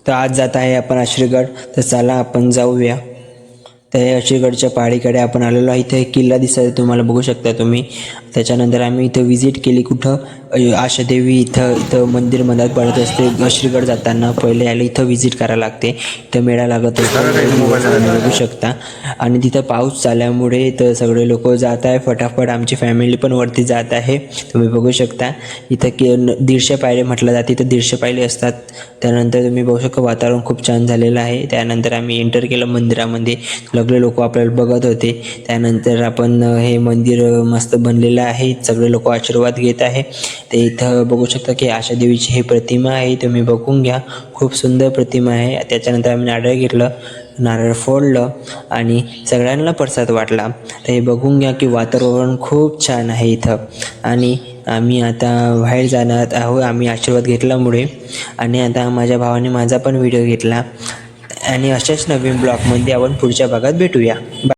तर आज जात आहे आपण आश्रीगड, तर चला आपण जाऊया. तर या आश्रीगडच्या पहाडीकडे आपण आलेलो आहे. इथे एक किल्ला दिसत आहे, तुम्हाला बघू शकता तुम्ही. त्याच्यानंतर आम्ही इथं विजिट केली कुठं, आशादेवी इथं मंदिर मधात पडत असते. आश्रीगड जाताना पहिले यायला इथं विजिट करायला लागते. इथं मेळा लागत असतो, तुम्ही बघू शकता. आणि तिथं पाऊस झाल्यामुळे तर सगळे लोक जात आहे फटाफट. आमची फॅमिली पण वरती जात आहे, तुम्ही बघू शकता. इथं 150 पायऱ्या म्हटलं जाते, इथं 150 पायऱ्या असतात. त्यानंतर तुम्ही बघू शकता वातावरण खूप छान झालेलं आहे. त्यानंतर आम्ही एंटर केलं मंदिरामध्ये. सगळे लोक आपल्याला बघत होते. त्यानंतर आपण हे मंदिर मस्त बनलेलं आहे, सगळे लोक आशीर्वाद घेत आहे. ते इथं बघू शकता की आशादेवीची ही प्रतिमा आहे, तुम्ही बघून घ्या. खूप सुंदर प्रतिमा आहे. त्याच्यानंतर आम्ही नारळ घेतलं, नारळ फोडलं आणि सगळ्यांना प्रसाद वाटला. तर हे बघून घ्या की वातावरण खूप छान आहे इथं. आणि आम्ही आता बाहेर जाणार आहोत, आम्ही आशीर्वाद घेतल्यामुळे. आणि आता माझ्या भावाने माझा पण व्हिडिओ घेतला. आणि अशाच नवीन ब्लॉगमध्ये आपण पुढच्या भागात भेटूया.